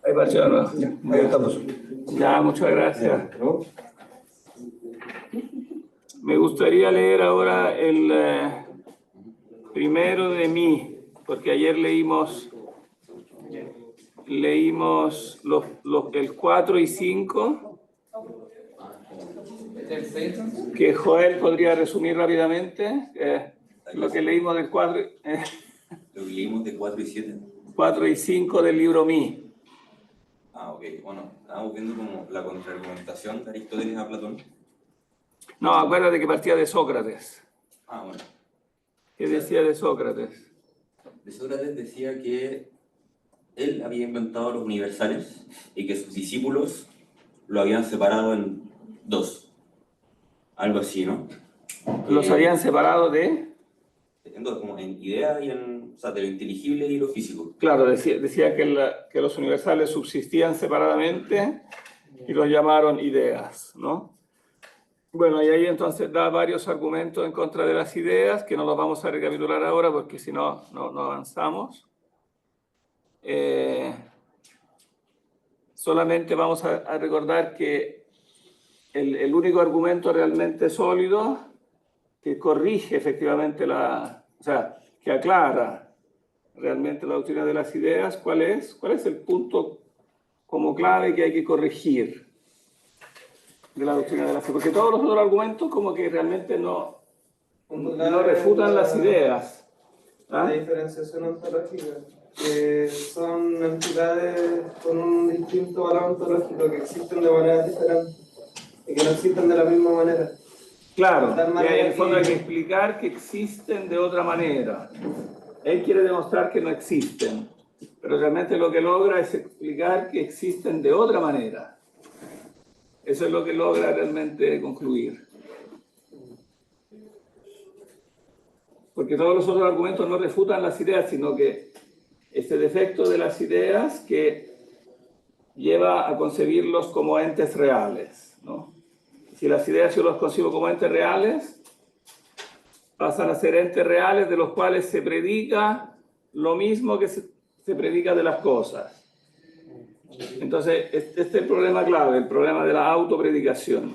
Ahí partió, ¿no? Ahí estamos. Ya, muchas gracias. Me gustaría leer ahora el primero de mí, porque ayer leímos el 4 y 5, que Joel podría resumir rápidamente lo que leímos del 4. Lo que leímos de 4 y 7. 4 y 5 del libro Mí. Ah, ok. Bueno, estábamos viendo como la contraargumentación de Aristóteles a Platón. No, acuérdate que partía de Sócrates. Ah, bueno. ¿Qué decía de Sócrates? De Sócrates decía que él había inventado los universales y que sus discípulos lo habían separado en dos. Algo así, ¿no? ¿Los habían separado de? En dos, como en idea y en, o sea, de lo inteligible y lo físico. Claro, decía que los universales subsistían separadamente y los llamaron ideas, ¿no? Bueno, y ahí entonces da varios argumentos en contra de las ideas, que no los vamos a recapitular ahora porque si no, no avanzamos. Solamente vamos a recordar que el único argumento realmente sólido que corrige efectivamente o sea, que aclara realmente la doctrina de las ideas, ¿cuál es? ¿Cuál es el punto como clave que hay que corregir de la doctrina de las ideas? Porque todos los otros argumentos como que realmente no refutan las ideas. La diferenciación ontológica, que son entidades con un distinto valor ontológico, que existen de maneras diferentes y que no existen de la misma manera. Claro, y en el fondo hay que explicar que existen de otra manera. Él quiere demostrar que no existen, pero realmente lo que logra es explicar que existen de otra manera. Eso es lo que logra realmente concluir. Porque todos los otros argumentos no refutan las ideas, sino que este defecto de las ideas que lleva a concebirlos como entes reales, ¿no? Si las ideas yo las concibo como entes reales, pasan a ser entes reales de los cuales se predica lo mismo que se predica de las cosas. Entonces, este es el problema clave, el problema de la autopredicación,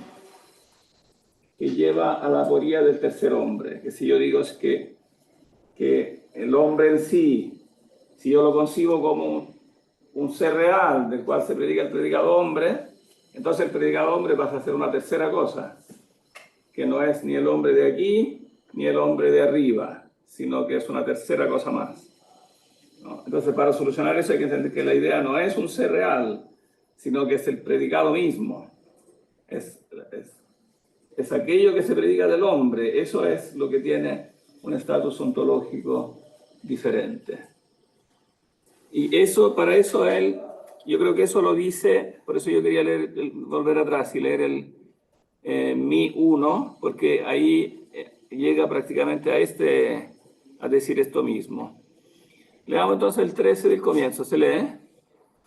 que lleva a la aporía del tercer hombre. Que si yo digo es que el hombre en sí, si yo lo concibo como un ser real del cual se predica el predicado hombre, entonces el predicado hombre pasa a ser una tercera cosa, que no es ni el hombre de aquí ni el hombre de arriba, sino que es una tercera cosa más, ¿no? Entonces, para solucionar eso hay que entender que la idea no es un ser real, sino que es el predicado mismo. Es aquello que se predica del hombre, eso es lo que tiene un estatus ontológico diferente. Y eso, para eso él, yo creo que eso lo dice, por eso yo quería volver atrás y leer el Mi 1, porque ahí llega prácticamente a decir esto mismo. Leamos entonces el 13 del comienzo, ¿se lee?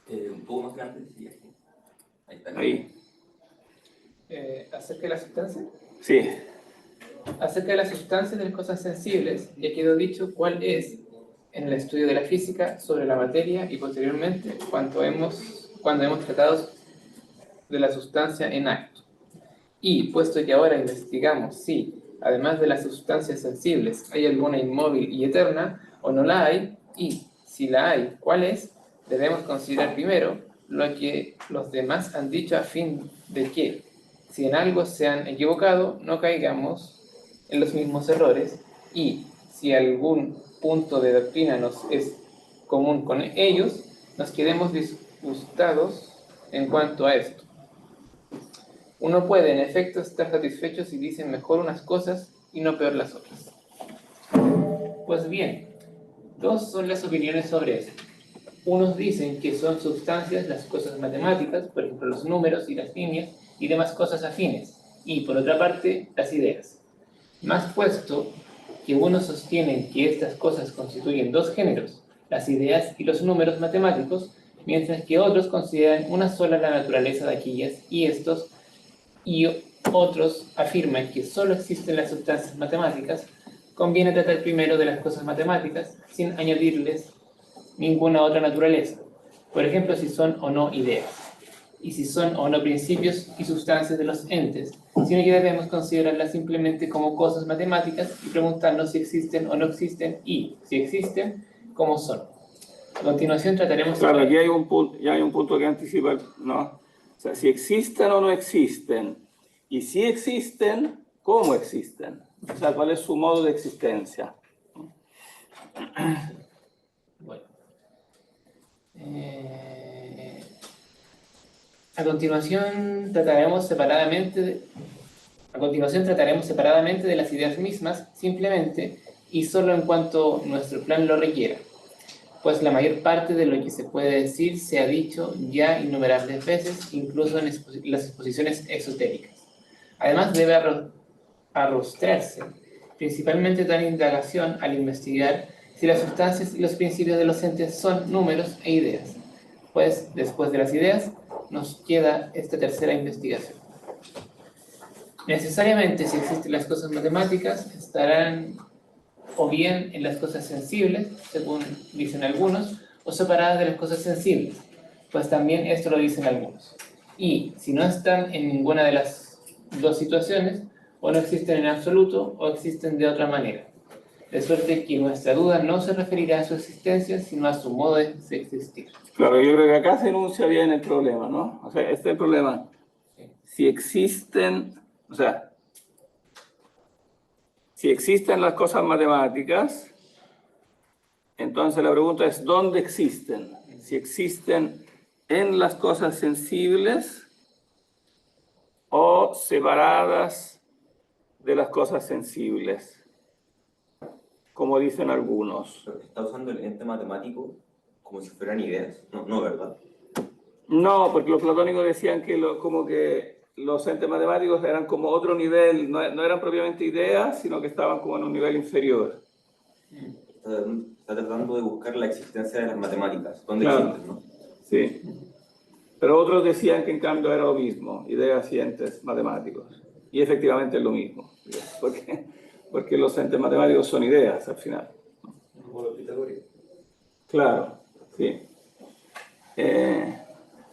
Un poco más grande, sí. Ahí está. Ahí. ¿Acerca de la sustancia? Sí. Acerca de la sustancia de las cosas sensibles, ya quedó dicho cuál es en el estudio de la física sobre la materia y posteriormente cuando hemos tratado de la sustancia en acto. Y puesto que ahora investigamos si, además de las sustancias sensibles, hay alguna inmóvil y eterna o no la hay, y si la hay, ¿cuál es? Debemos considerar primero lo que los demás han dicho a fin de que, si en algo se han equivocado, no caigamos en los mismos errores, y si algún punto de doctrina nos es común con ellos, nos quedemos disgustados en cuanto a esto. Uno puede, en efecto, estar satisfecho si dicen mejor unas cosas y no peor las otras. Pues bien, dos son las opiniones sobre esto. Unos dicen que son sustancias las cosas matemáticas, por ejemplo los números y las líneas y demás cosas afines, y por otra parte las ideas. Más puesto que unos sostienen que estas cosas constituyen dos géneros, las ideas y los números matemáticos, mientras que otros consideran una sola la naturaleza de aquellas y estos y otros afirman que solo existen las sustancias matemáticas, conviene tratar primero de las cosas matemáticas sin añadirles ninguna otra naturaleza. Por ejemplo, si son o no ideas, y si son o no principios y sustancias de los entes, sino que debemos considerarlas simplemente como cosas matemáticas y preguntarnos si existen o no existen, y, si existen, cómo son. A continuación trataremos... Claro, aquí hay un punto, ya hay un punto que anticipa, ¿no? O sea, si existen o no existen, y si existen, ¿cómo existen? O sea, ¿cuál es su modo de existencia? Bueno. A continuación trataremos separadamente de las ideas mismas, simplemente y solo en cuanto nuestro plan lo requiera, pues la mayor parte de lo que se puede decir se ha dicho ya innumerables veces, incluso en las exposiciones exotéricas. Además debe arrostrarse principalmente tal indagación al investigar si las sustancias y los principios de los entes son números e ideas, pues después de las ideas nos queda esta tercera investigación. Necesariamente, si existen las cosas matemáticas, estarán o bien en las cosas sensibles, según dicen algunos, o separadas de las cosas sensibles, pues también esto lo dicen algunos. Y si no están en ninguna de las dos situaciones, o no existen en absoluto, o existen de otra manera. De suerte que nuestra duda no se referirá a su existencia, sino a su modo de existir. Claro, yo creo que acá se enuncia bien el problema, ¿no? O sea, este es el problema. Si existen, o sea, si existen las cosas matemáticas, entonces la pregunta es, ¿dónde existen? Si existen en las cosas sensibles o separadas de las cosas sensibles, como dicen algunos. Pero está usando el ente matemático como si fueran ideas. No, no, ¿verdad? No, porque los platónicos decían que como que los entes matemáticos eran como otro nivel, no eran propiamente ideas, sino que estaban como en un nivel inferior. Está tratando de buscar la existencia de las matemáticas. ¿Dónde Claro. existen, no? Sí. Pero otros decían que en cambio era lo mismo, ideas y entes matemáticos. Y efectivamente es lo mismo, porque los entes matemáticos son ideas al final. Como los pitagóricos. Claro, sí.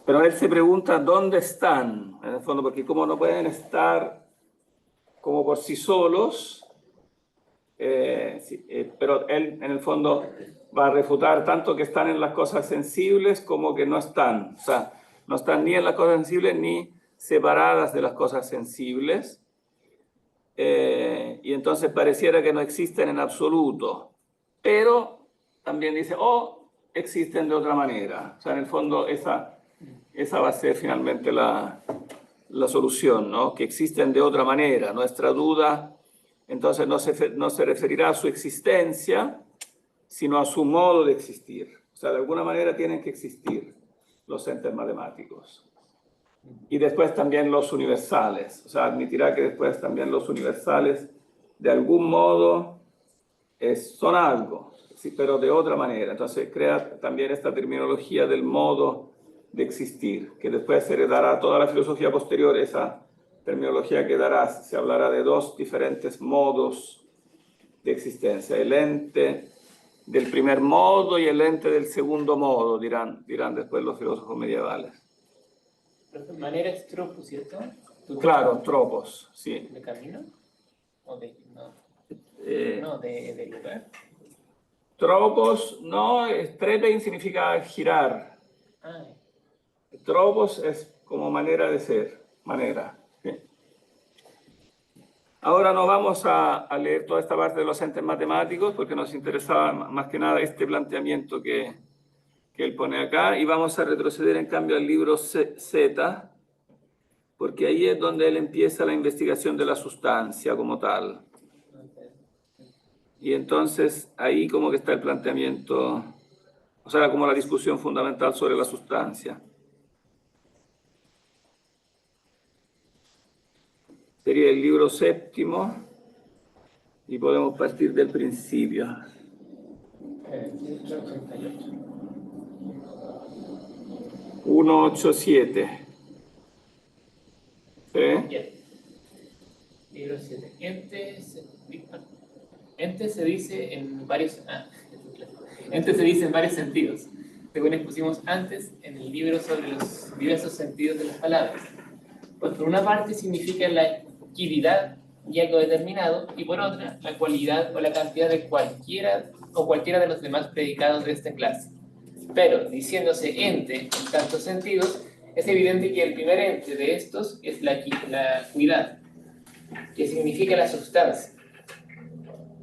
Pero él se pregunta dónde están, en el fondo, porque como no pueden estar como por sí solos, pero él en el fondo va a refutar tanto que están en las cosas sensibles como que no están. O sea, no están ni en las cosas sensibles ni separadas de las cosas sensibles. Y entonces pareciera que no existen en absoluto. Pero también dice, existen de otra manera. O sea, en el fondo esa va a ser finalmente la solución, ¿no? Que existen de otra manera. Nuestra duda, entonces, no se referirá a su existencia, sino a su modo de existir. O sea, de alguna manera tienen que existir los entes matemáticos. Y después también los universales. O sea, admitirá que después también los universales, de algún modo, son algo, sí, pero de otra manera. Entonces crea también esta terminología del modo de existir, que después se heredará a toda la filosofía posterior. Esa terminología que dará, se hablará de dos diferentes modos de existencia, el ente del primer modo y el ente del segundo modo, dirán después los filósofos medievales. De manera es tropos, ¿cierto? Claro, tropos, sí. ¿De camino? ¿O de, no, de lugar? Tropos, no, trepen significa girar. Ah, Tropos es como manera de ser, manera. ¿Sí? Ahora no vamos a leer toda esta parte de los entes matemáticos porque nos interesaba más que nada este planteamiento que él pone acá, y vamos a retroceder en cambio al libro Z, porque ahí es donde él empieza la investigación de la sustancia como tal. Y entonces ahí como que está el planteamiento, o sea, como la discusión fundamental sobre la sustancia. Sería el libro séptimo y podemos partir del principio. 187. ¿Sí? Bien. Libro 7. Ente se dice en varios... ente se dice en varios sentidos. según expusimos antes en el libro sobre los diversos sentidos de las palabras. Pues por una parte significa la quividad y algo determinado, y por otra, la cualidad o la cantidad de cualquiera de los demás predicados de esta clase. Pero, diciéndose ente en tantos sentidos, es evidente que el primer ente de estos es la cuidad, que significa la sustancia.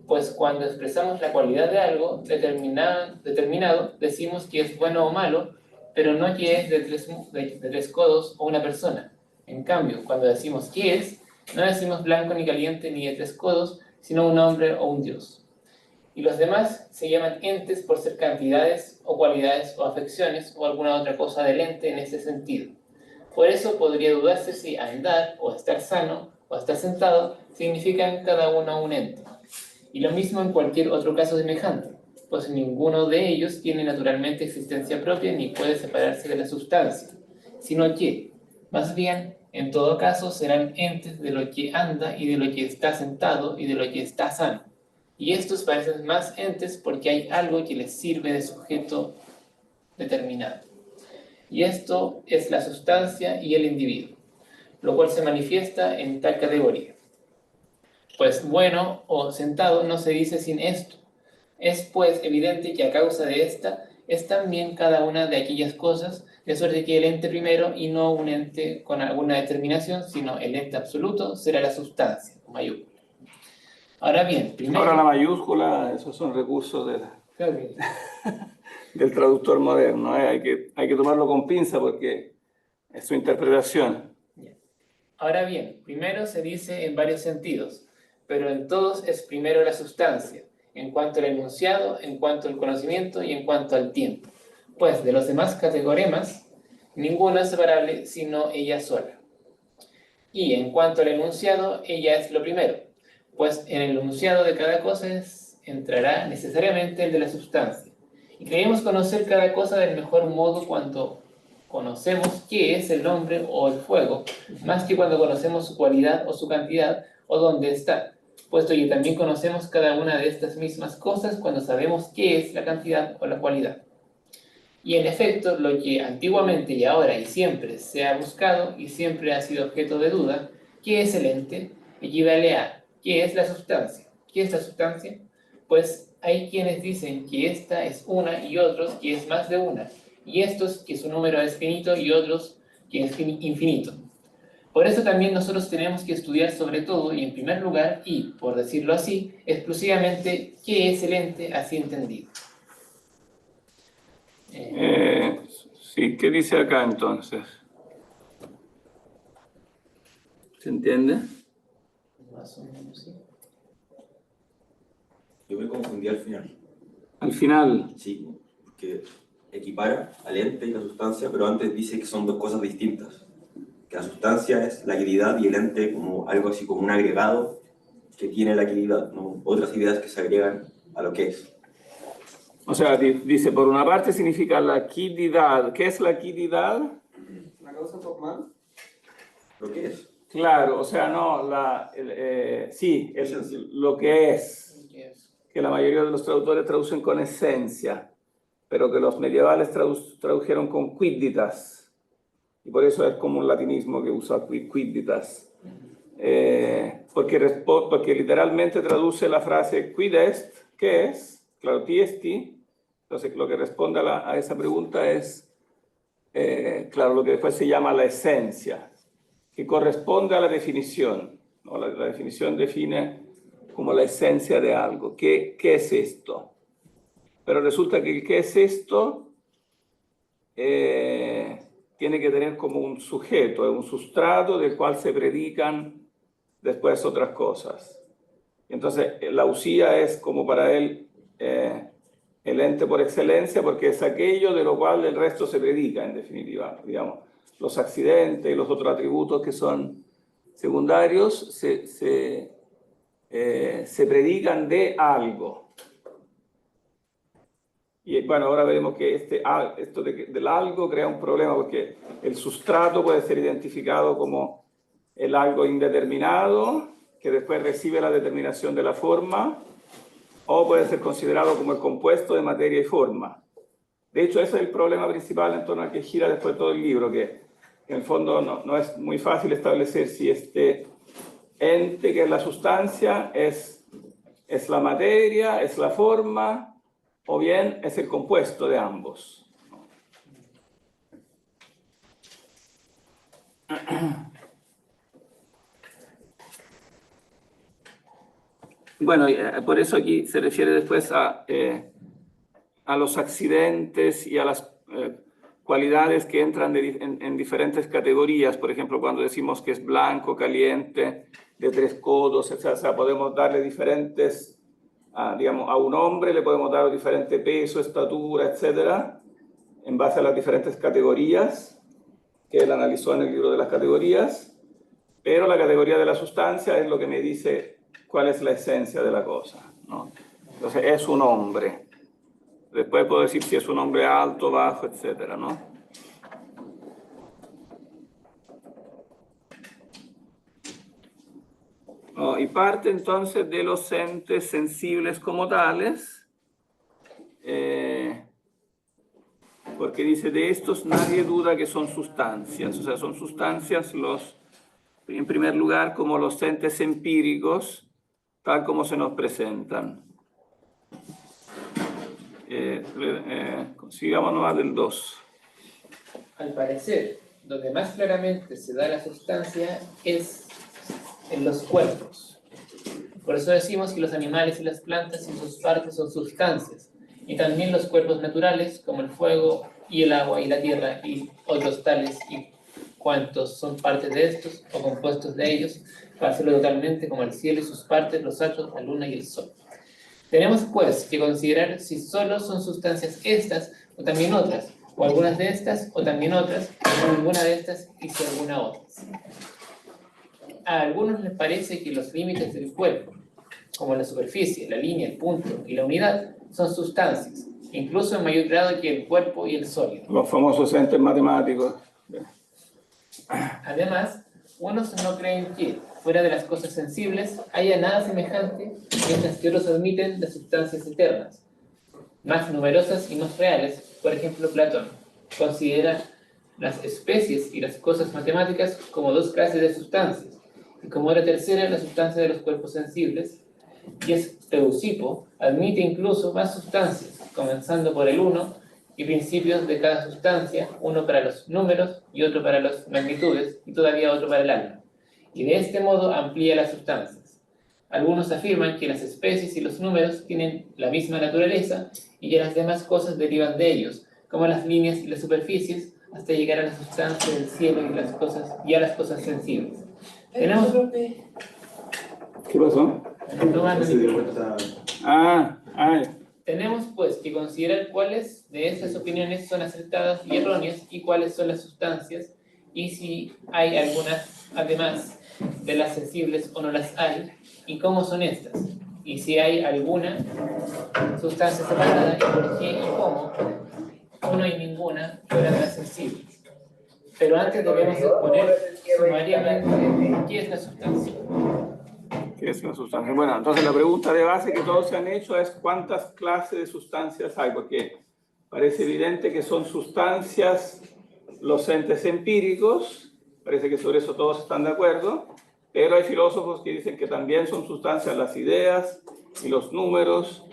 Pues cuando expresamos la cualidad de algo determinado, decimos que es bueno o malo, pero no que es de tres codos o una persona. En cambio, cuando decimos que es, no decimos blanco ni caliente ni de tres codos, sino un hombre o un dios. Y los demás se llaman entes por ser cantidades o cualidades o afecciones o alguna otra cosa del ente en ese sentido. Por eso podría dudarse si andar o estar sano o estar sentado significan cada uno un ente. Y lo mismo en cualquier otro caso semejante, pues ninguno de ellos tiene naturalmente existencia propia ni puede separarse de la sustancia, sino que, más bien, en todo caso serán entes de lo que anda y de lo que está sentado y de lo que está sano. Y estos parecen más entes porque hay algo que les sirve de sujeto determinado. Y esto es la sustancia y el individuo, lo cual se manifiesta en tal categoría. Pues bueno o sentado no se dice sin esto. Es pues evidente que a causa de esta es también cada una de aquellas cosas, de suerte que el ente primero y no un ente con alguna determinación, sino el ente absoluto será la sustancia, con mayúscula. Ahora bien, primero... Ahora la mayúscula, esos son recursos Claro. del traductor moderno, ¿eh? Hay que tomarlo con pinza porque es su interpretación. Ahora bien, primero se dice en varios sentidos, pero en todos es primero la sustancia, en cuanto al enunciado, en cuanto al conocimiento y en cuanto al tiempo. Pues de los demás categoremas, ninguno es separable sino ella sola. Y en cuanto al enunciado, ella es lo primero, pues en el enunciado de cada cosa entrará necesariamente el de la sustancia. Y creemos conocer cada cosa del mejor modo cuando conocemos qué es el hombre o el fuego, más que cuando conocemos su cualidad o su cantidad o dónde está, puesto que también conocemos cada una de estas mismas cosas cuando sabemos qué es la cantidad o la cualidad. Y en efecto, lo que antiguamente y ahora y siempre se ha buscado y siempre ha sido objeto de duda, ¿qué es el ente?, equivale a ¿qué es la sustancia? ¿Qué es la sustancia? Pues hay quienes dicen que esta es una y otros que es más de una, y estos que su número es finito y otros que es infinito. Por eso también nosotros tenemos que estudiar sobre todo y en primer lugar y, por decirlo así, exclusivamente qué es el ente así entendido. Sí, ¿qué dice acá entonces? ¿Se entiende? Más o menos, sí. Yo me confundí al final. Al final, Sí, porque equipara al ente y la sustancia, pero antes dice que son dos cosas distintas. Que la sustancia es la actividad y el ente como algo así como un agregado que tiene la actividad, ¿no? Otras ideas que se agregan a lo que es. o sea, dice, por una parte significa la quididad. ¿Qué es la quididad? ¿Una causa formal? ¿Lo que es? Claro, o sea, no, lo que es, que la mayoría de los traductores traducen con esencia, pero que los medievales tradujeron con quidditas, y por eso es como un latinismo que usa quidditas, porque literalmente traduce la frase quid est, ¿qué es? Claro, tiesti. Entonces lo que responde a esa pregunta es, claro, lo que después se llama la esencia, que corresponde a la definición, ¿no? La definición define como la esencia de algo. ¿Qué es esto? Pero resulta que el qué es esto tiene que tener como un sujeto, un sustrato del cual se predican después otras cosas. Entonces, la usía es como para él el ente por excelencia, porque es aquello de lo cual el resto se predica, en definitiva, digamos. Los accidentes y los otros atributos que son secundarios se predican de algo. Y bueno, ahora veremos que esto del algo crea un problema porque el sustrato puede ser identificado como el algo indeterminado, que después recibe la determinación de la forma, o puede ser considerado como el compuesto de materia y forma. De hecho, ese es el problema principal en torno al que gira después todo el libro, que en el fondo no es muy fácil establecer si este ente, que es la sustancia, es la materia, es la forma, o bien es el compuesto de ambos. Bueno, por eso aquí se refiere después a los accidentes y a las cualidades que entran en diferentes categorías. Por ejemplo, cuando decimos que es blanco, caliente, de 3 codos, o sea, podemos darle diferentes, digamos, a un hombre le podemos dar diferente peso, estatura, etcétera, en base a las diferentes categorías que él analizó en el libro de las categorías, pero la categoría de la sustancia es lo que me dice cuál es la esencia de la cosa, ¿no? Entonces, es un hombre. Después puedo decir si es un hombre alto, bajo, etcétera, ¿no? Y parte entonces de los entes sensibles como tales, porque dice, de estos nadie duda que son sustancias, o sea, son sustancias en primer lugar, como los entes empíricos, tal como se nos presentan. Sigamos nomás del 2. Al parecer, donde más claramente se da la sustancia es en los cuerpos. Por eso decimos que los animales y las plantas y sus partes son sustancias, y también los cuerpos naturales, como el fuego y el agua y la tierra y otros tales y cuantos son partes de estos o compuestos de ellos, para hacerlo totalmente, como el cielo y sus partes, los astros, la luna y el sol. Tenemos pues que considerar si solo son sustancias estas o también otras, o algunas de estas o también otras, o ninguna de estas y si alguna otras. A algunos les parece que los límites del cuerpo, como la superficie, la línea, el punto y la unidad, son sustancias, incluso en mayor grado que el cuerpo y el sólido. Los famosos entes matemáticos. Además, unos no creen que, fuera de las cosas sensibles, haya nada semejante, mientras que otros admiten las sustancias eternas, más numerosas y más reales. Por ejemplo, Platón considera las especies y las cosas matemáticas como 2 clases de sustancias, y como la tercera, la sustancia de los cuerpos sensibles, y Leucipo admite incluso más sustancias, comenzando por el 1 y principios de cada sustancia, uno para los números y otro para las magnitudes, y todavía otro para el alma. Y de este modo amplía las sustancias. Algunos afirman que las especies y los números tienen la misma naturaleza y que las demás cosas derivan de ellos, como las líneas y las superficies, hasta llegar a la sustancia del cielo y a las cosas sensibles. Tenemos... ¿Qué pasó? Tenemos pues que considerar cuáles de estas opiniones son acertadas y erróneas y cuáles son las sustancias, y si hay algunas además de las sensibles o no las hay, y cómo son estas, y si hay alguna sustancia separada y por qué y cómo, o no hay ninguna fuera de las sensibles. Pero antes debemos exponer sumariamente qué es la sustancia. ¿Qué es una sustancia? Bueno, entonces la pregunta de base que todos se han hecho es ¿cuántas clases de sustancias hay? Porque parece evidente que son sustancias los entes empíricos, parece que sobre eso todos están de acuerdo, pero hay filósofos que dicen que también son sustancias las ideas y los números,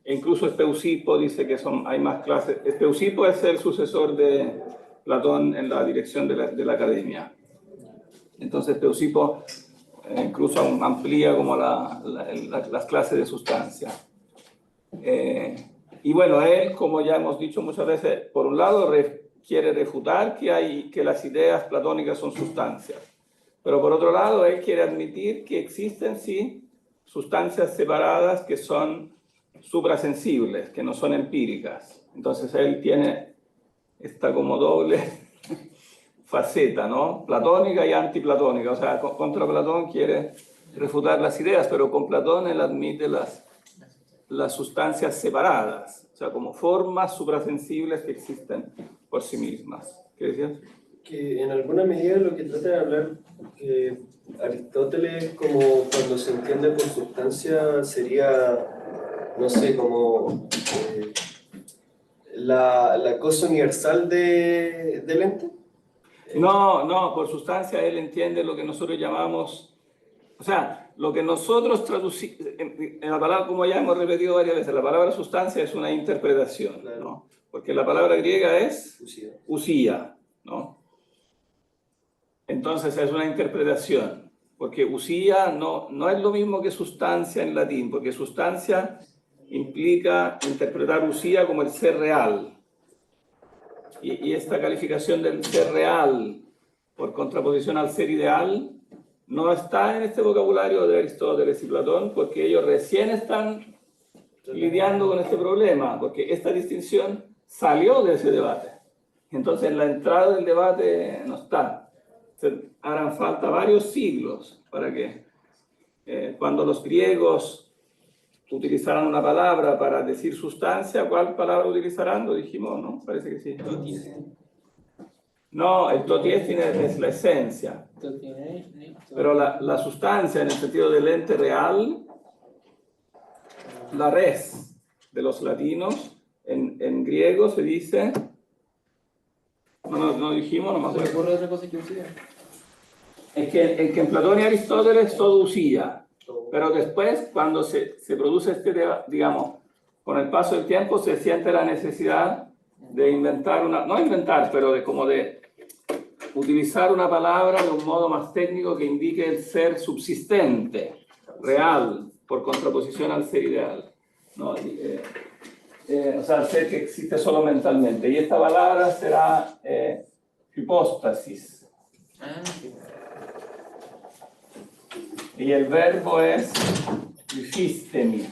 e incluso Leucipo dice que hay más clases. Leucipo es el sucesor de Platón en la dirección de la academia. Entonces Leucipo incluso amplía como las clases de sustancia. Y bueno, él, como ya hemos dicho muchas veces, por un lado quiere refutar que las ideas platónicas son sustancias, pero por otro lado él quiere admitir que existen sí sustancias separadas que son suprasensibles, que no son empíricas. Entonces él tiene esta como doble faceta, ¿no? Platónica y antiplatónica. O sea, contra Platón quiere refutar las ideas, pero con Platón él admite las sustancias separadas, o sea, como formas suprasensibles que existen por sí mismas. ¿Qué decías? Que en alguna medida lo que trata de hablar que Aristóteles, como cuando se entiende por sustancia, sería, no sé, como la cosa universal del ente. No, por sustancia él entiende lo que nosotros llamamos, o sea, lo que nosotros traducimos, en la palabra, como ya hemos repetido varias veces, la palabra sustancia es una interpretación, ¿no? Porque la palabra griega es usía, ¿no? Entonces es una interpretación, porque usía no es lo mismo que sustancia en latín, porque sustancia implica interpretar usía como el ser real. Y esta calificación del ser real por contraposición al ser ideal no está en este vocabulario de Aristóteles y Platón, porque ellos recién están lidiando con este problema, porque esta distinción salió de ese debate. Entonces en la entrada del debate no está. Harán falta varios siglos para que cuando los griegos utilizaran una palabra para decir sustancia, ¿cuál palabra utilizarán? Lo dijimos, ¿no? Parece que sí. No, el totiestin es la esencia. Pero la sustancia, en el sentido del ente real, la res de los latinos, en griego se dice... No dijimos, no me acuerdo. ocurre otra cosa que usía? Es que en Platón y Aristóteles todo usía. Pero después, cuando se produce digamos, con el paso del tiempo, se siente la necesidad de inventar no inventar, pero de utilizar una palabra de un modo más técnico que indique el ser subsistente, real, por contraposición al ser ideal, ¿no? O sea, el ser que existe solo mentalmente. Y esta palabra será hipóstasis. Y el verbo es "hifistemi".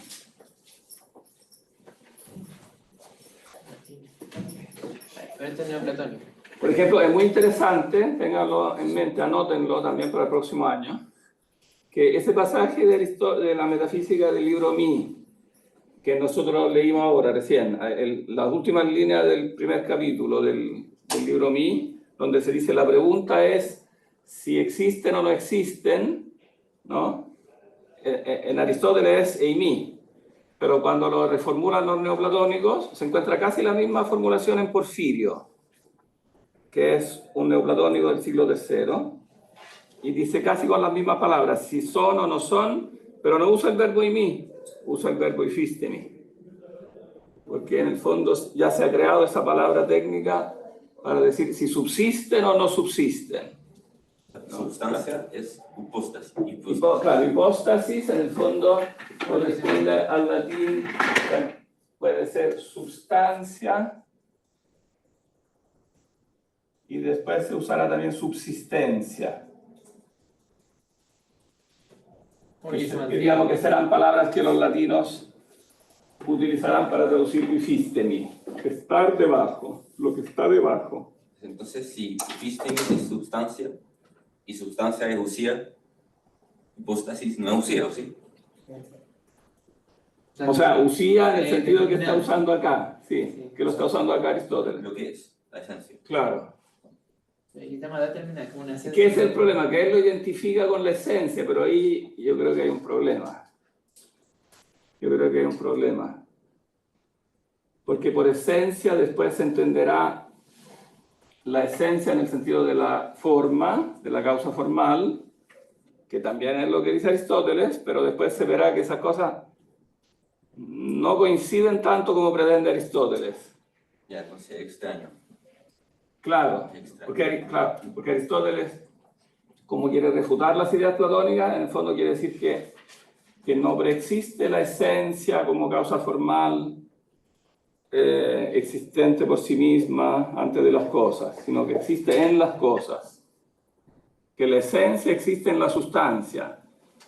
Pero esto es neoplatónico. Por ejemplo, es muy interesante, ténganlo en mente, anótenlo también para el próximo año, que ese pasaje de la metafísica del libro Mi, que nosotros leímos ahora recién, las últimas líneas del primer capítulo del libro Mi, donde se dice la pregunta es si existen o no existen, ¿no? En Aristóteles es eimi, pero cuando lo reformulan los neoplatónicos se encuentra casi la misma formulación en Porfirio, que es un neoplatónico del siglo III, y dice casi con las mismas palabras, si son o no son, pero no usa el verbo eimi, usa el verbo hifistemi, porque en el fondo ya se ha creado esa palabra técnica para decir si subsisten o no subsisten. Sustancia es hipóstasis. Claro, hipóstasis en el fondo corresponde al latín, puede ser substancia, y después se usará también subsistencia. Digamos que serán palabras que los latinos utilizarán para traducir hifistemi, estar debajo, lo que está debajo. Entonces, si hifistemi es sustancia y sustancia es usía, hipóstasis no es usía, ¿o sí? O sea, usía en el sentido que está usando acá, sí, que lo está usando acá Aristóteles. Lo que es, la esencia. Claro. ¿Qué ¿Qué es el problema? Que él lo identifica con la esencia, pero ahí yo creo que hay un problema. Porque por esencia después se entenderá la esencia en el sentido de la forma, de la causa formal, que también es lo que dice Aristóteles, pero después se verá que esas cosas no coinciden tanto como pretende Aristóteles. Ya, entonces extraño. Claro, porque Aristóteles, como quiere refutar las ideas platónicas, en el fondo quiere decir que no preexiste la esencia como causa formal existente por sí misma antes de las cosas, sino que existe en las cosas. Que la esencia existe en la sustancia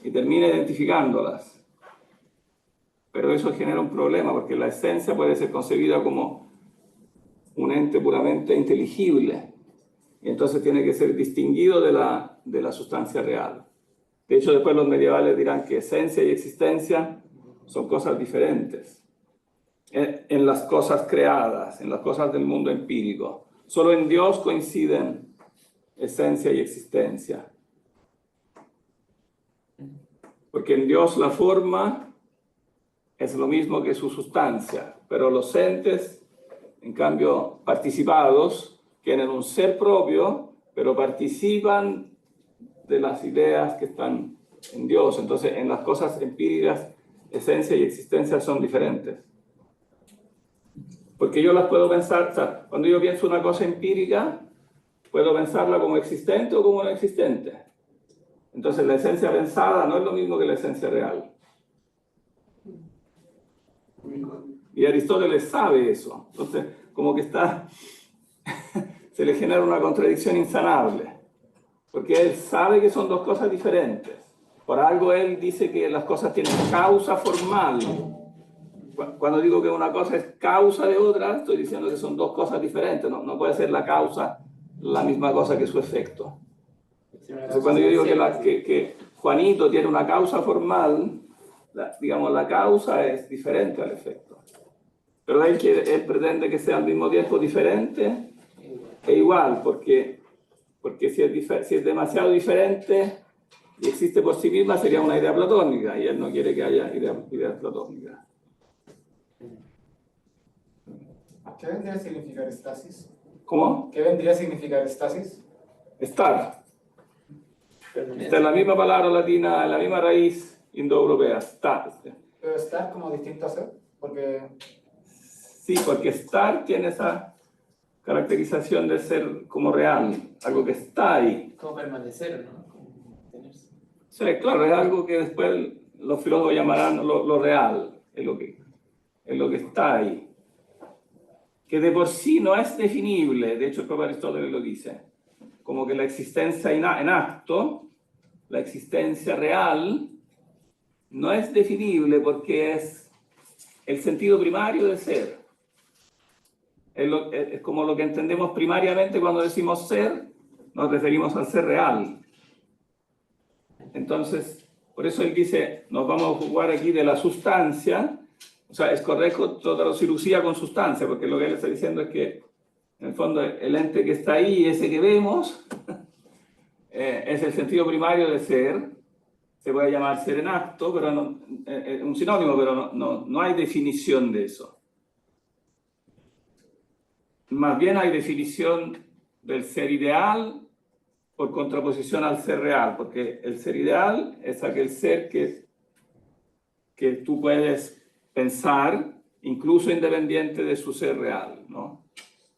y termina identificándolas. Pero eso genera un problema, porque la esencia puede ser concebida como un ente puramente inteligible, y entonces tiene que ser distinguido de la sustancia real. De hecho, después los medievales dirán que esencia y existencia son cosas diferentes. En las cosas creadas, en las cosas del mundo empírico. Solo en Dios coinciden esencia y existencia. Porque en Dios la forma es lo mismo que su sustancia, pero los entes En cambio, participados tienen un ser propio, pero participan de las ideas que están en Dios. Entonces, en las cosas empíricas, esencia y existencia son diferentes. Porque yo las puedo pensar, o sea, cuando yo pienso una cosa empírica, puedo pensarla como existente o como no existente. Entonces, la esencia pensada no es lo mismo que la esencia real. Y Aristóteles sabe eso. Entonces, como que se le genera una contradicción insanable. Porque él sabe que son dos cosas diferentes. Por algo él dice que las cosas tienen causa formal. Cuando digo que una cosa es causa de otra, estoy diciendo que son dos cosas diferentes. No puede ser la causa la misma cosa que su efecto. Entonces, cuando yo digo que Juanito tiene una causa formal, digamos, la causa es diferente al efecto. Pero él pretende que sea al mismo tiempo diferente e igual, porque si es demasiado diferente y existe por sí misma, sería una idea platónica, y él no quiere que haya ideas platónicas. ¿Qué vendría a significar estasis? ¿Cómo? ¿Qué vendría a significar estasis? Estar. Está en la misma palabra latina, en la misma raíz indoeuropea, estar. Pero estar como distinto a ser, porque Sí, porque estar tiene esa caracterización de ser como real, algo que está ahí. Como permanecer, ¿no? Como mantenerse. Sí, claro, es algo que después los filósofos llamarán lo real, es lo que está ahí. Que de por sí no es definible, de hecho el propio Aristóteles lo dice, como que la existencia en acto, la existencia real, no es definible porque es el sentido primario de ser. Es como lo que entendemos primariamente cuando decimos ser, nos referimos al ser real. Entonces, por eso él dice, nos vamos a ocupar aquí de la sustancia. O sea, es correcto toda la cirugía con sustancia, porque lo que él está diciendo es que, en el fondo, el ente que está ahí, ese que vemos, es el sentido primario de ser. Se puede llamar ser en acto, pero un sinónimo, pero no hay definición de eso. Más bien hay definición del ser ideal por contraposición al ser real, porque el ser ideal es aquel ser que tú puedes pensar, incluso independiente de su ser real, ¿no?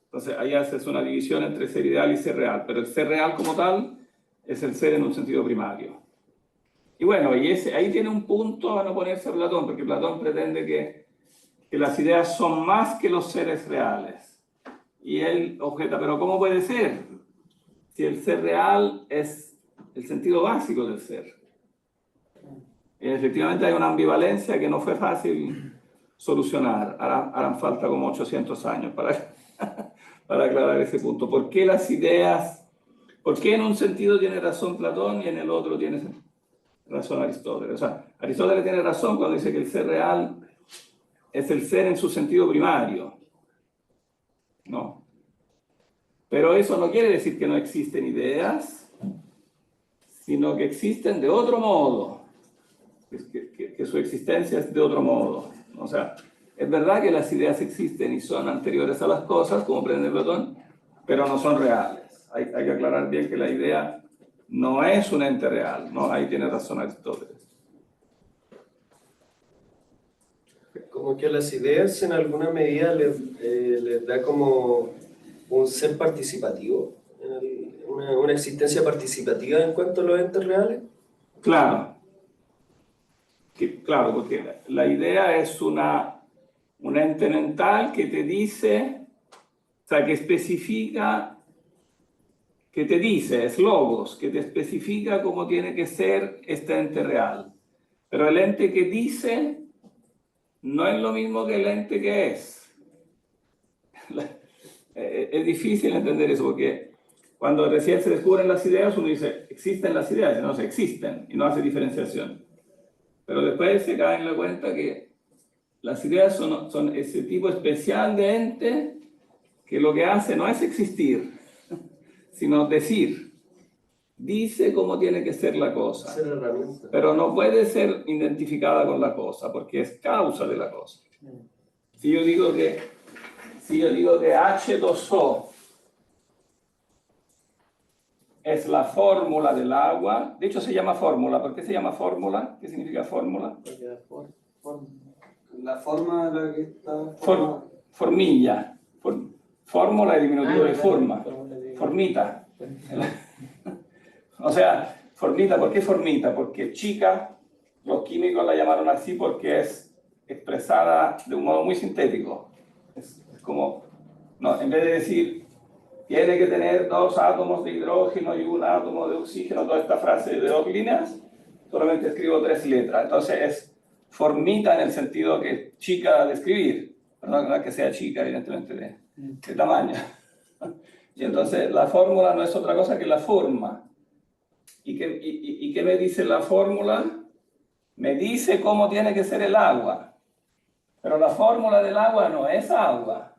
Entonces ahí haces una división entre ser ideal y ser real, pero el ser real como tal es el ser en un sentido primario. Y bueno, y ahí tiene un punto a no ponerse a Platón, porque Platón pretende que las ideas son más que los seres reales. Y él objeta, pero ¿cómo puede ser? Si el ser real es el sentido básico del ser. Y efectivamente hay una ambivalencia que no fue fácil solucionar. Harán falta como 800 años para aclarar ese punto. ¿Por qué las ideas, por qué en un sentido tiene razón Platón y en el otro tiene razón Aristóteles? O sea, Aristóteles tiene razón cuando dice que el ser real es el ser en su sentido primario. No. Pero eso no quiere decir que no existen ideas, sino que existen de otro modo, que su existencia es de otro modo. O sea, es verdad que las ideas existen y son anteriores a las cosas, como pretende Platón, pero no son reales. Hay que aclarar bien que la idea no es un ente real, ¿no? Ahí tiene razón Aristóteles. Como que a las ideas en alguna medida les da como un ser participativo, una existencia participativa en cuanto a los entes reales. Claro. Claro, porque la idea es un ente mental que te dice, o sea, que especifica, que te dice, es logos, que te especifica cómo tiene que ser este ente real. Pero el ente que dice no es lo mismo que el ente que es. Es difícil entender eso, porque cuando recién se descubren las ideas, uno dice, existen las ideas, no, se existen, y no hace diferenciación. Pero después se cae en la cuenta que las ideas son ese tipo especial de ente que lo que hace no es existir, sino decir. Dice cómo tiene que ser la cosa, Ser herramienta. pero no puede ser identificada con la cosa, porque es causa de la cosa. Si yo digo que si yo digo que H2O es la fórmula del agua, de hecho se llama fórmula. ¿Por qué se llama fórmula? ¿Qué significa fórmula? La forma en la que está formilla. Fórmula es diminutivo de forma. Formita. O sea, formita, ¿por qué formita? Porque chica, los químicos la llamaron así porque es expresada de un modo muy sintético. Es como, no, en vez de decir, tiene que tener 2 átomos de hidrógeno y 1 átomo de oxígeno, toda esta frase de 2 líneas, solamente escribo 3 letras. Entonces es formita en el sentido que es chica de escribir, pero no que sea chica, evidentemente, de tamaño. Y entonces la fórmula no es otra cosa que la forma. ¿Y qué me dice la fórmula? Me dice cómo tiene que ser el agua. Pero la fórmula del agua no es agua.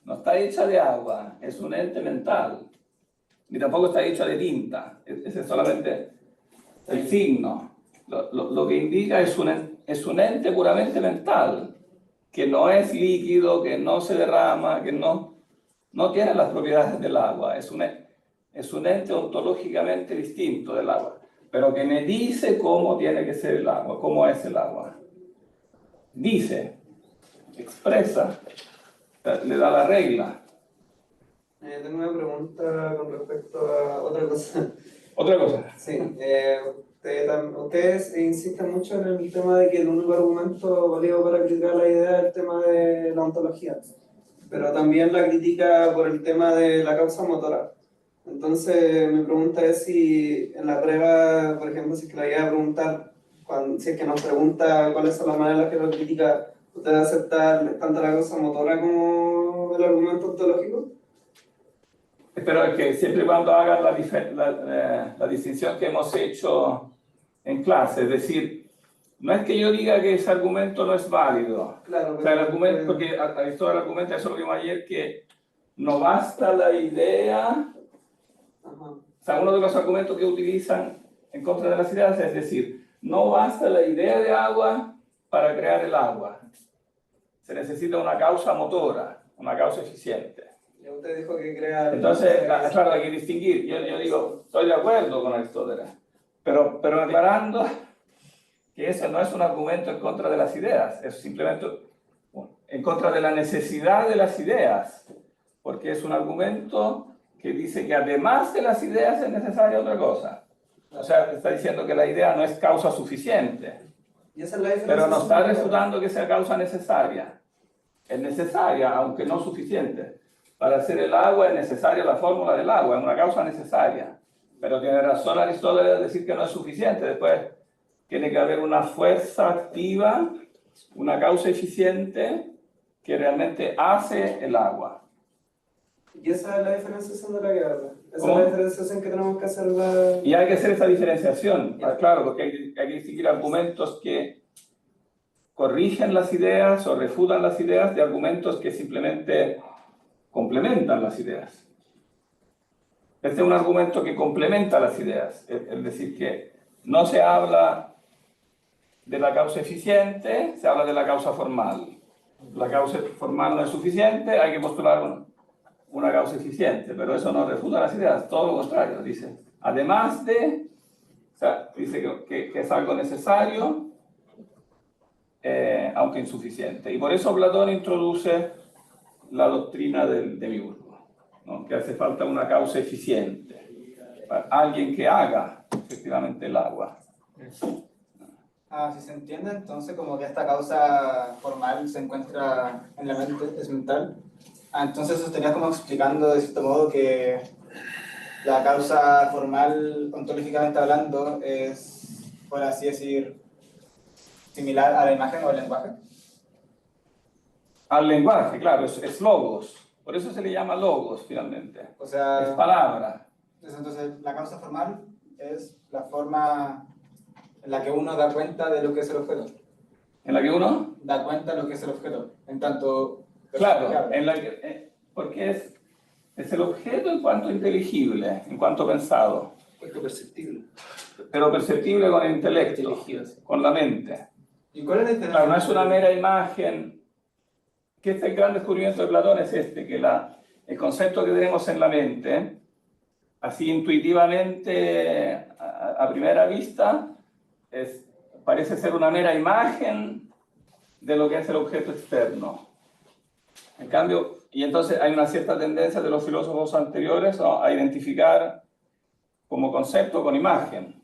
No está hecha de agua, es un ente mental. Ni tampoco está hecha de tinta. Ese es solamente el signo. Lo que indica es un ente puramente mental, que no es líquido, que no se derrama, que no tiene las propiedades del agua. Es un ente ontológicamente distinto del agua, pero que me dice cómo tiene que ser el agua, cómo es el agua. Dice, expresa, le da la regla. Tengo una pregunta con respecto a otra cosa. Otra cosa. Sí, ustedes insisten mucho en el tema de que el único argumento válido para criticar la idea es el tema de la ontología, pero también la critica por el tema de la causa motora. Entonces, mi pregunta es si en la prueba, por ejemplo, si es que la idea de preguntar, si es que nos pregunta cuáles son las maneras en las que lo critica, ¿usted va a aceptar tanto la causa motora como el argumento ontológico? Pero es que siempre y cuando hagan la distinción que hemos hecho en clase, es decir, no es que yo diga que ese argumento no es válido. Claro, o sea, el argumento, porque Aristóteles argumenta, eso lo vimos ayer, que no basta la idea. O sea, uno de los argumentos que utilizan en contra de las ideas es decir, no basta la idea de agua para crear el agua. Se necesita una causa motora, una causa eficiente. Ya usted dijo que crea... Entonces, claro, hay que distinguir. Yo digo, estoy de acuerdo con Aristóteles, pero aclarando que eso no es un argumento en contra de las ideas, es simplemente en contra de la necesidad de las ideas, porque es un argumento que dice que además de las ideas es necesaria otra cosa. O sea, está diciendo que la idea no es causa suficiente, ¿Y esa es la diferencia? pero no está refutando que sea causa necesaria. Es necesaria, aunque no suficiente. Para hacer el agua es necesaria la fórmula del agua, es una causa necesaria. Pero tiene razón Aristóteles de decir que no es suficiente. Después tiene que haber una fuerza activa, una causa eficiente que realmente hace el agua. Y esa es la diferenciación de la que habla. Esa ¿Cómo? es la diferenciación que tenemos que hacer. Y hay que hacer esa diferenciación, claro, porque hay que distinguir argumentos que corrigen las ideas o refutan las ideas de argumentos que simplemente complementan las ideas. Este es un argumento que complementa las ideas, es decir, que no se habla de la causa eficiente, se habla de la causa formal. La causa formal no es suficiente, hay que postular una causa eficiente, pero eso no refuta las ideas, todo lo contrario, dice. Además de, o sea, dice que es algo necesario, aunque insuficiente. Y por eso Platón introduce la doctrina del demiurgo, ¿no? Que hace falta una causa eficiente, alguien que haga efectivamente el agua. Si se entiende, entonces como que esta causa formal se encuentra en la mente, es mental. Entonces eso estaría como explicando de cierto modo que la causa formal, ontológicamente hablando, es, por así decir, similar a la imagen o al lenguaje. Al lenguaje, claro, es logos. Por eso se le llama logos, finalmente. O sea, Es palabra. entonces la causa formal es la forma en la que uno da cuenta de lo que es el objeto. ¿En la que uno? Da cuenta de lo que es el objeto. En tanto... Claro, porque es el objeto en cuanto inteligible, en cuanto pensado. Cuanto perceptible. Pero perceptible con el intelecto, con la mente. ¿Y cuál es la diferencia? Claro, no es una mera imagen que este gran descubrimiento de Platón es este, que el concepto que tenemos en la mente, así intuitivamente, a primera vista, parece ser una mera imagen de lo que es el objeto externo. En cambio, y entonces hay una cierta tendencia de los filósofos anteriores a identificar como concepto con imagen,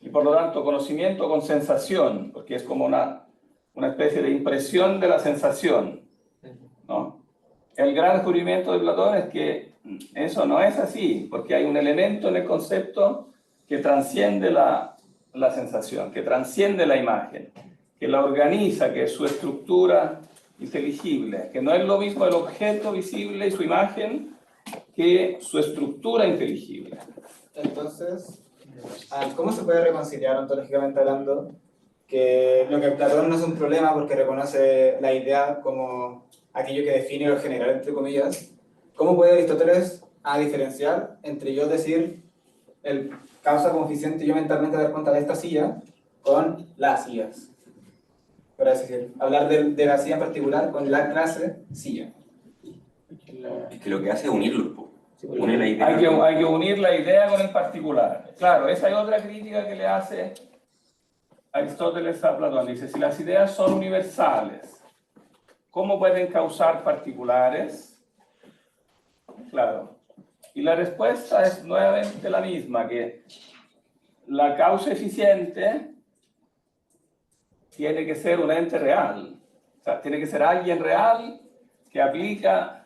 y por lo tanto conocimiento con sensación, porque es como una especie de impresión de la sensación, ¿no? El gran descubrimiento de Platón es que eso no es así, porque hay un elemento en el concepto que trasciende la sensación, que trasciende la imagen, que la organiza, que es su estructura inteligible, que no es lo mismo el objeto visible y su imagen que su estructura inteligible. Entonces, ¿cómo se puede reconciliar ontológicamente hablando que lo que Platón no es un problema porque reconoce la idea como aquello que define lo general, entre comillas? ¿Cómo puede Aristóteles diferenciar entre yo decir el causa como eficiente y yo mentalmente dar cuenta de esta silla con las sillas? Por así decir, hablar de la silla en particular con la clase silla. Es que lo que hace es unirlo, po. Une la idea. Hay que unir la idea con el particular. Claro, esa es otra crítica que le hace Aristóteles a Platón. Dice, si las ideas son universales, ¿cómo pueden causar particulares? Claro. Y la respuesta es nuevamente la misma, que la causa eficiente tiene que ser un ente real. O sea, tiene que ser alguien real que aplica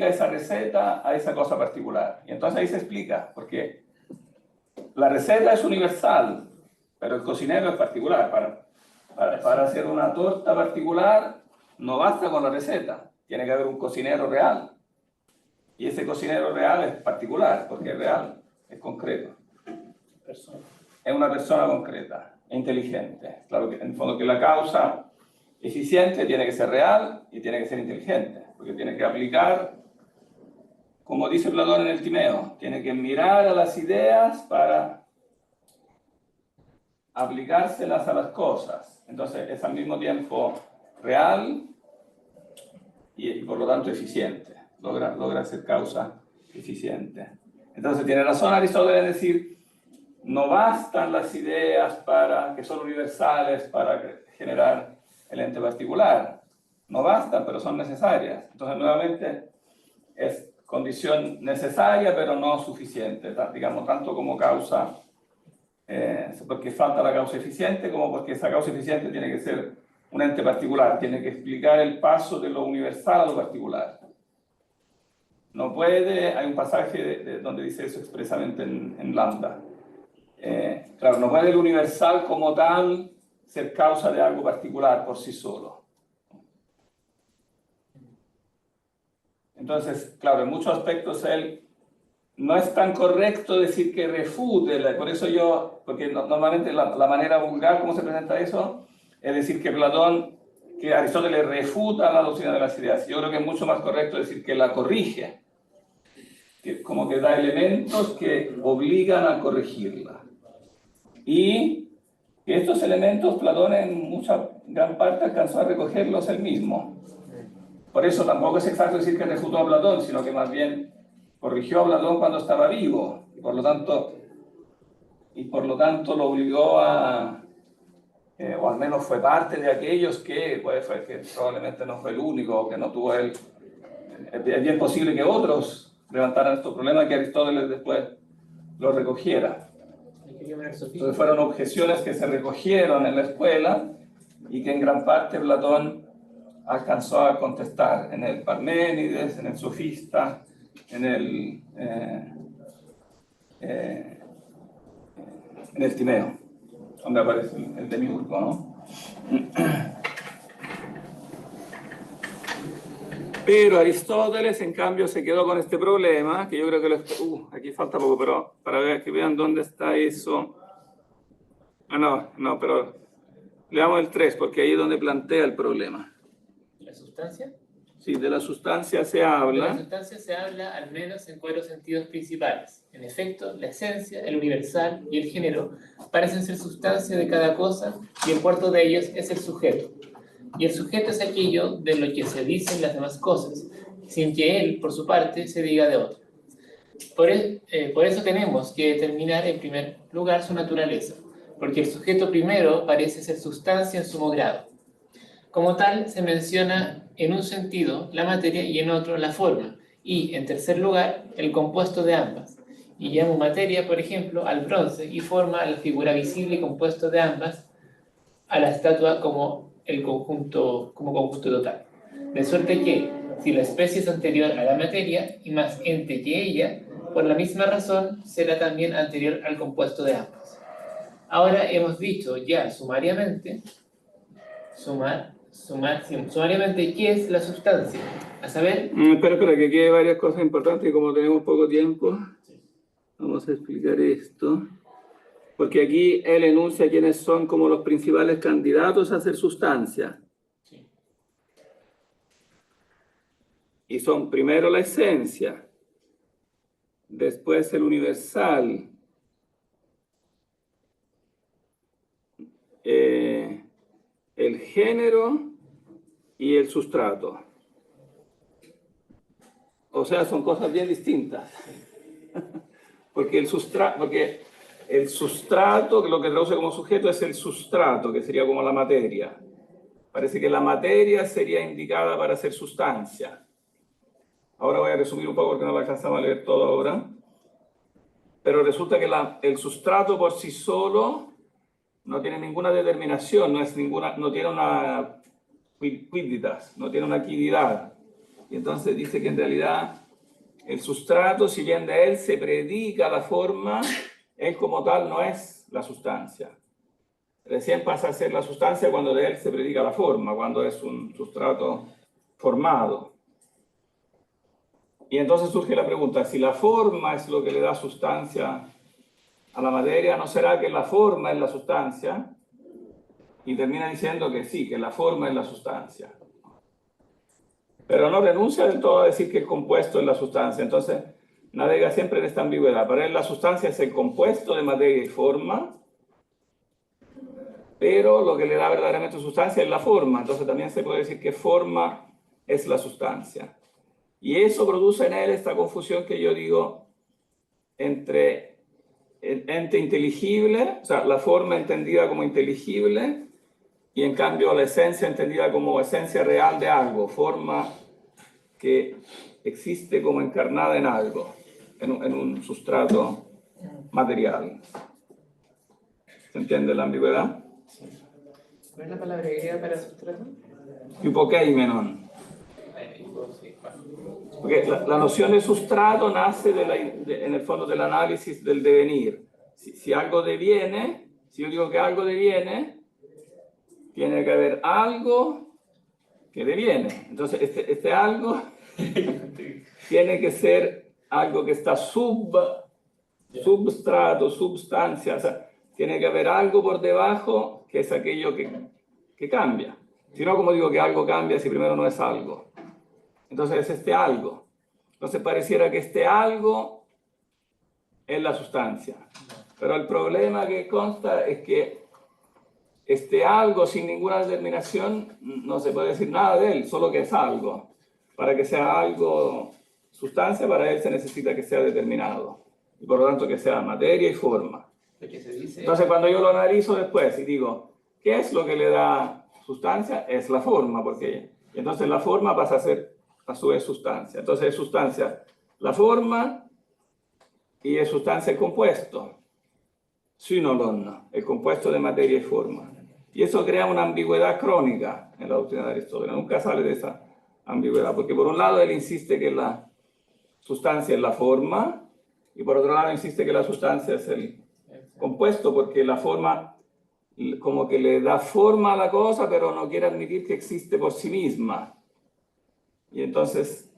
esa receta a esa cosa particular. Y entonces ahí se explica, porque la receta es universal, pero el cocinero es particular. Para hacer una torta particular no basta con la receta, tiene que haber un cocinero real. Y ese cocinero real es particular, porque es real, es concreto. Es una persona concreta, inteligente. Claro que en el fondo que la causa eficiente tiene que ser real y tiene que ser inteligente, porque tiene que aplicar, como dice Platón en el Timeo, tiene que mirar a las ideas para aplicárselas a las cosas. Entonces es al mismo tiempo real y por lo tanto eficiente. Logra ser causa eficiente. Entonces tiene razón Aristóteles en decir, no bastan las ideas que son universales para generar el ente particular. No bastan, pero son necesarias. Entonces nuevamente es condición necesaria, pero no suficiente, digamos, tanto como causa, porque falta la causa eficiente, como porque esa causa eficiente tiene que ser un ente particular, tiene que explicar el paso de lo universal a lo particular. No puede, hay un pasaje donde dice eso expresamente en Lambda. Claro, no puede el universal como tal ser causa de algo particular por sí solo. Entonces, claro, en muchos aspectos él no es tan correcto decir que refute, por eso porque normalmente la manera vulgar como se presenta eso es decir que Aristóteles refuta la doctrina de las ideas. Yo creo que es mucho más correcto decir que la corrige, como que da elementos que obligan a corregirla. Y que estos elementos Platón en gran parte alcanzó a recogerlos él mismo. Por eso tampoco es exacto decir que refutó a Platón, sino que más bien corrigió a Platón cuando estaba vivo, y por lo tanto lo obligó o al menos fue parte de aquellos que probablemente no fue el único, que no tuvo él. Es bien posible que otros levantaran estos problemas, que Aristóteles después los recogiera. Entonces fueron objeciones que se recogieron en la escuela y que en gran parte Platón alcanzó a contestar en el Parménides, en el Sofista, en el Timeo, donde aparece el Demiurgo, ¿no? Pero Aristóteles, en cambio, se quedó con este problema, que yo creo que aquí falta poco, pero para que vean dónde está eso. No, pero leamos el 3, porque ahí es donde plantea el problema. ¿La sustancia? Sí, de la sustancia se habla. De la sustancia se habla al menos en 4 sentidos principales. En efecto, la esencia, el universal y el género parecen ser sustancia de cada cosa, y el cuarto de ellos es el sujeto. y el sujeto es aquello de lo que se dicen las demás cosas, sin que él, por su parte, se diga de otro. Por eso tenemos que determinar en primer lugar su naturaleza, porque el sujeto primero parece ser sustancia en sumo grado. Como tal, se menciona en un sentido la materia y en otro la forma, y, en tercer lugar, el compuesto de ambas. Y llamo materia, por ejemplo, al bronce, y forma a la figura visible y compuesto de ambas, a la estatua como conjunto total. De suerte que, si la especie es anterior a la materia, y más ente que ella, por la misma razón será también anterior al compuesto de ambas. Ahora hemos dicho ya sumariamente qué es la sustancia, a saber... Espera, que aquí hay varias cosas importantes y como tenemos poco tiempo, vamos a explicar esto. Porque aquí él enuncia quiénes son como los principales candidatos a ser sustancia. Sí. Y son primero la esencia, después el universal, el género y el sustrato. O sea, son cosas bien distintas. Porque el sustrato, que lo que traduce como sujeto es el sustrato, que sería como la materia. Parece que la materia sería indicada para ser sustancia. Ahora voy a resumir un poco porque no lo alcanzamos a leer todo ahora. Pero resulta que el sustrato por sí solo no tiene ninguna determinación, no tiene una quiditas, no tiene una quividad. Y entonces dice que en realidad el sustrato, si bien de él se predica la forma, él como tal no es la sustancia. Recién pasa a ser la sustancia cuando de él se predica la forma, cuando es un sustrato formado. Y entonces surge la pregunta, si la forma es lo que le da sustancia a la materia, ¿no será que la forma es la sustancia? Y termina diciendo que sí, que la forma es la sustancia. Pero no renuncia del todo a decir que el compuesto es la sustancia. Entonces, navega siempre en esta ambigüedad. Para él la sustancia es el compuesto de materia y forma, pero lo que le da verdaderamente sustancia es la forma. Entonces también se puede decir que forma es la sustancia. Y eso produce en él esta confusión que yo digo entre el ente inteligible, o sea, la forma entendida como inteligible, y en cambio la esencia entendida como esencia real de algo, forma que existe como encarnada en algo, en un sustrato material. ¿Se entiende la ambigüedad? ¿Cuál es la palabra griega para sustrato? Hypokeimenon. Porque la noción de sustrato nace en el fondo del análisis del devenir. Si algo deviene, si yo digo que algo deviene, tiene que haber algo que deviene. Entonces, este algo tiene que ser algo que está substrato, substancia. O sea, tiene que haber algo por debajo que es aquello que cambia. Si no, como digo que algo cambia si primero no es algo? Entonces es este algo. Entonces pareciera que este algo es la sustancia. Pero el problema que consta es que este algo sin ninguna determinación no se puede decir nada de él, solo que es algo. Para que sea algo sustancia, para él se necesita que sea determinado. Y por lo tanto que sea materia y forma. Entonces cuando yo lo analizo después y digo, ¿qué es lo que le da sustancia? Es la forma, porque entonces la forma pasa a ser a su vez sustancia. Entonces es sustancia la forma y es sustancia el compuesto. Synolon, el compuesto de materia y forma. Y eso crea una ambigüedad crónica en la doctrina de Aristóteles. Nunca sale de esa ambigüedad, porque por un lado él insiste que la sustancia es la forma y por otro lado insiste que la sustancia es el compuesto, porque la forma como que le da forma a la cosa, pero no quiere admitir que existe por sí misma. Y entonces...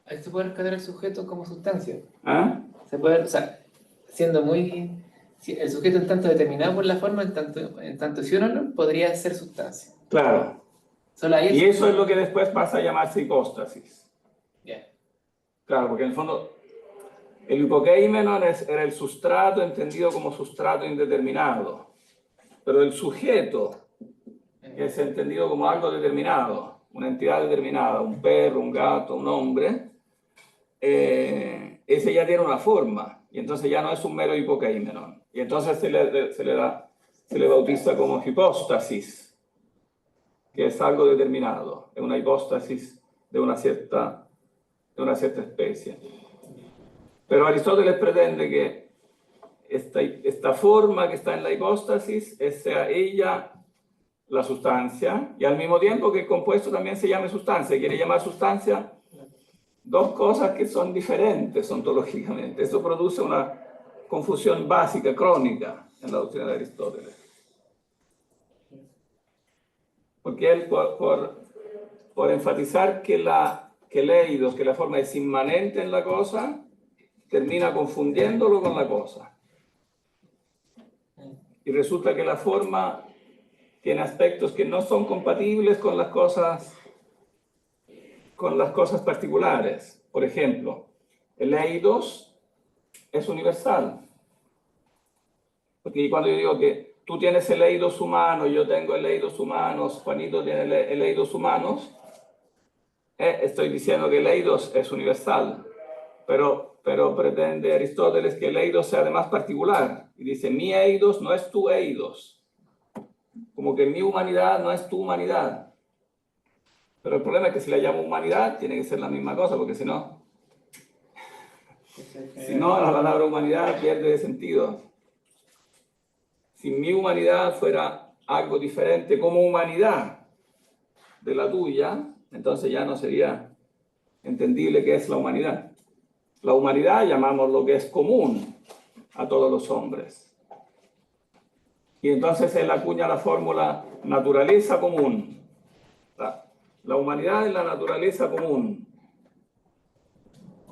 Ahí se puede rescatar el sujeto como sustancia. ¿Ah? Se puede, o sea, siendo muy... El sujeto en tanto determinado por la forma, en tanto sí o no, podría ser sustancia. Claro. Solo ahí Y eso es lo que después pasa a llamarse hipóstasis. Yeah. Claro, porque en el fondo el hypokeimenon era el sustrato entendido como sustrato indeterminado. Pero el sujeto que es entendido como algo determinado, una entidad determinada, un perro, un gato, un hombre, ese ya tiene una forma, y entonces ya no es un mero hipokeimenon. Y entonces se le bautiza como hipóstasis, que es algo determinado, es una hipóstasis de una cierta especie. Pero Aristóteles pretende que esta forma que está en la hipóstasis sea ella la sustancia, y al mismo tiempo que el compuesto también se llame sustancia. Quiere llamar sustancia dos cosas que son diferentes ontológicamente. Eso produce una confusión básica, crónica, en la doctrina de Aristóteles. Porque él, por enfatizar que el eidos, que la forma es inmanente en la cosa, termina confundiéndolo con la cosa. Y resulta que la forma tiene aspectos que no son compatibles con las cosas particulares. Por ejemplo, el eidos es universal. Porque cuando yo digo que tú tienes el eidos humano, yo tengo el eidos humanos, Juanito tiene el eidos humanos, estoy diciendo que el eidos es universal. Pero pretende Aristóteles que el eidos sea además particular. Y dice, mi eidos no es tu eidos. Como que mi humanidad no es tu humanidad. Pero el problema es que si la llamo humanidad, tiene que ser la misma cosa, porque si no, la palabra humanidad pierde sentido. Si mi humanidad fuera algo diferente como humanidad de la tuya, entonces ya no sería entendible qué es la humanidad. La humanidad llamamos lo que es común a todos los hombres. Y entonces él acuña la fórmula naturaleza común. La humanidad es la naturaleza común.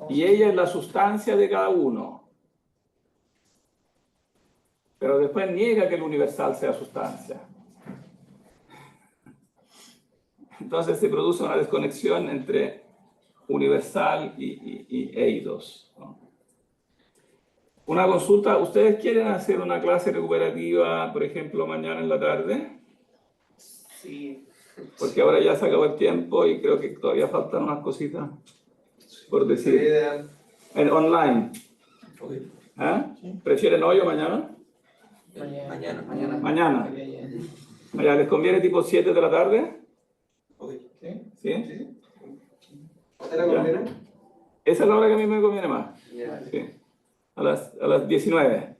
Y ella es la sustancia de cada uno. Pero después niega que el universal sea sustancia. Entonces se produce una desconexión entre universal y eidos, ¿no? Una consulta, ¿ustedes quieren hacer una clase recuperativa, por ejemplo, mañana en la tarde? Sí. Porque ahora ya se acabó el tiempo y creo que todavía faltan unas cositas por decir. En online. ¿Prefieren hoy o mañana? Mañana. ¿Les conviene tipo 7 de la tarde? ¿Sí? ¿Te la conviene? Esa es la hora que a mí me conviene más. Sí. A las 19.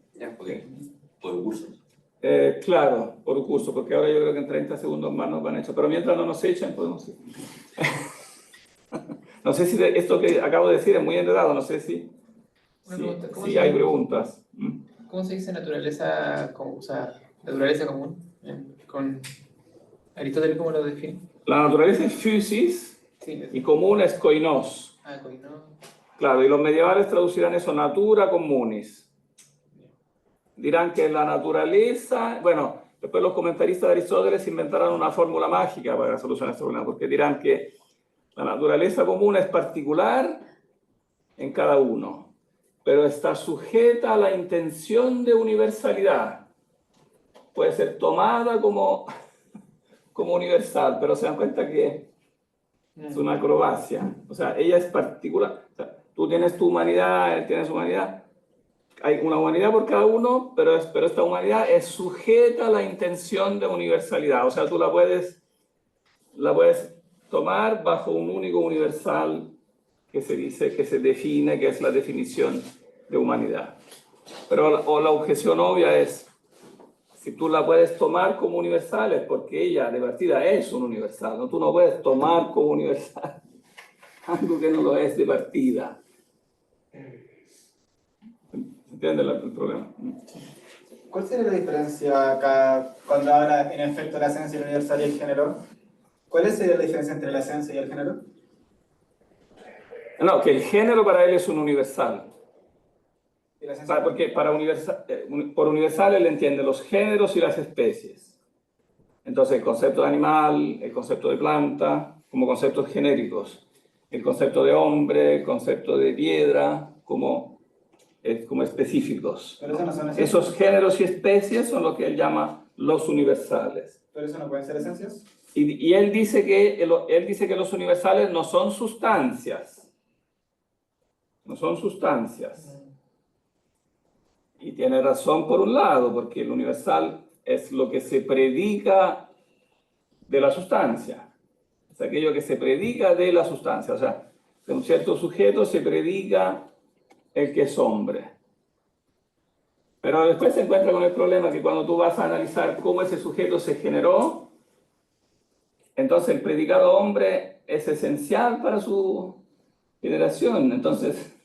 ¿Por curso? Claro, por curso, porque ahora yo creo que en 30 segundos más nos van a echar. Pero mientras no nos echen, podemos ir. No sé si esto que acabo de decir es muy enredado, no sé si hay preguntas. ¿Cómo se dice naturaleza común? Con Aristóteles, ¿cómo lo define? La naturaleza es physis y común es koinos. Koinos. Claro, y los medievales traducirán eso natura communis. Dirán que la naturaleza, bueno, después los comentaristas de Aristóteles inventarán una fórmula mágica para solucionar este problema, porque dirán que la naturaleza común es particular en cada uno, pero está sujeta a la intención de universalidad. Puede ser tomada como universal, pero se dan cuenta que es una acrobacia. O sea, ella es particular. O sea, tú tienes tu humanidad, él tiene su humanidad. Hay una humanidad por cada uno, pero esta humanidad es sujeta a la intención de universalidad. O sea, tú la puedes tomar bajo un único universal que se dice, que se define, que es la definición de humanidad. Pero la objeción obvia es, si tú la puedes tomar como universal es porque ella de partida es un universal, ¿no? Tú no puedes tomar como universal algo que no lo es de partida. ¿Entiendes el problema? ¿Cuál sería la diferencia acá cuando habla en efecto de la esencia universal y el género? ¿Cuál sería la diferencia entre la esencia y el género? No, que el género para él es un universal. ¿Y la esencia? Porque por universal él entiende los géneros y las especies. Entonces el concepto de animal, el concepto de planta, como conceptos genéricos. El concepto de hombre, el concepto de piedra, como específicos. Pero eso no son Esos géneros y especies son lo que él llama los universales. Pero eso no pueden ser esencias. Y él dice que los universales no son sustancias. No son sustancias. Y tiene razón por un lado, porque el universal es lo que se predica de la sustancia. Es aquello que se predica de la sustancia. O sea, de un cierto sujeto se predica el que es hombre. Pero después se encuentra con el problema que cuando tú vas a analizar cómo ese sujeto se generó, entonces el predicado hombre es esencial para su generación. Entonces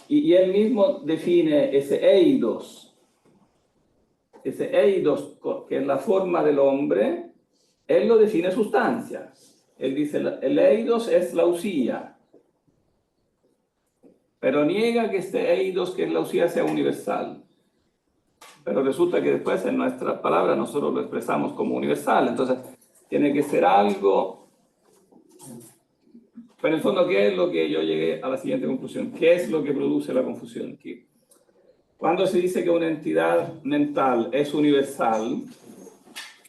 y él mismo define ese eidos, que es la forma del hombre, él lo define sustancia. Él dice, el eidos es la usía, pero niega que este eidos, que es la usía, sea universal. Pero resulta que después en nuestra palabra nosotros lo expresamos como universal, entonces tiene que ser algo. Pero en el fondo, ¿qué es lo que yo llegué a la siguiente conclusión? ¿Qué es lo que produce la confusión? Que cuando se dice que una entidad mental es universal,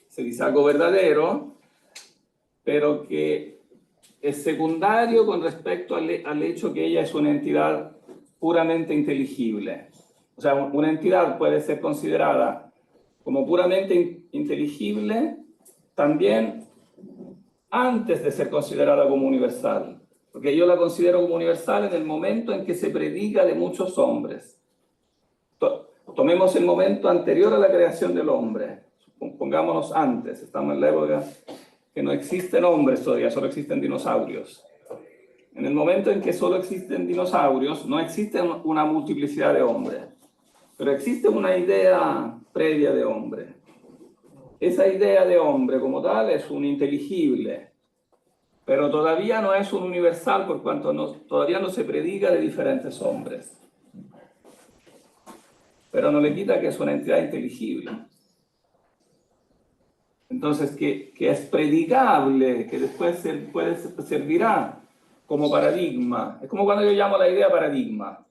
se dice algo verdadero, pero que es secundario con respecto al hecho que ella es una entidad puramente inteligible. O sea, una entidad puede ser considerada como puramente inteligible también antes de ser considerada como universal. Porque yo la considero como universal en el momento en que se predica de muchos hombres. Tomemos el momento anterior a la creación del hombre. Pongámonos antes. Estamos en la época que no existen hombres todavía, solo existen dinosaurios. En el momento en que solo existen dinosaurios, no existe una multiplicidad de hombres. Pero existe una idea previa de hombre. Esa idea de hombre como tal es un inteligible, pero todavía no es un universal por cuanto todavía no se predica de diferentes hombres. Pero no le quita que es una entidad inteligible. Entonces, que es predicable, que después servirá como paradigma. Es como cuando yo llamo la idea paradigma.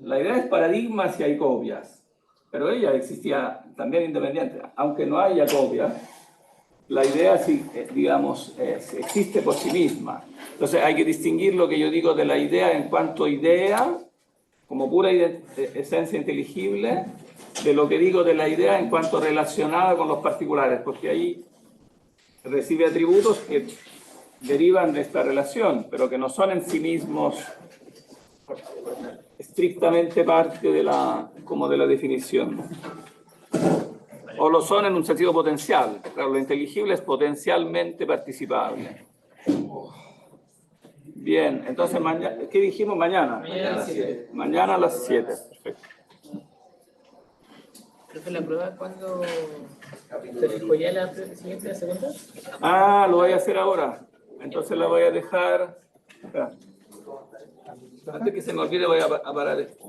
La idea es paradigma si hay copias, pero ella existía también independiente. Aunque no haya copias, la idea, digamos, existe por sí misma. Entonces hay que distinguir lo que yo digo de la idea en cuanto idea, como pura esencia inteligible, de lo que digo de la idea en cuanto relacionada con los particulares, porque ahí recibe atributos que derivan de esta relación, pero que no son en sí mismos estrictamente parte de la definición. O lo son en un sentido potencial. Claro, lo inteligible es potencialmente participable. Bien, entonces, ¿qué dijimos mañana? Mañana a las 7. Mañana a las 7. Perfecto. Creo que la prueba cuando se fijó ya la siguiente, la segunda. Ah, lo voy a hacer ahora. Entonces la voy a dejar. Espera. Antes que se me olvide, voy a parar esto.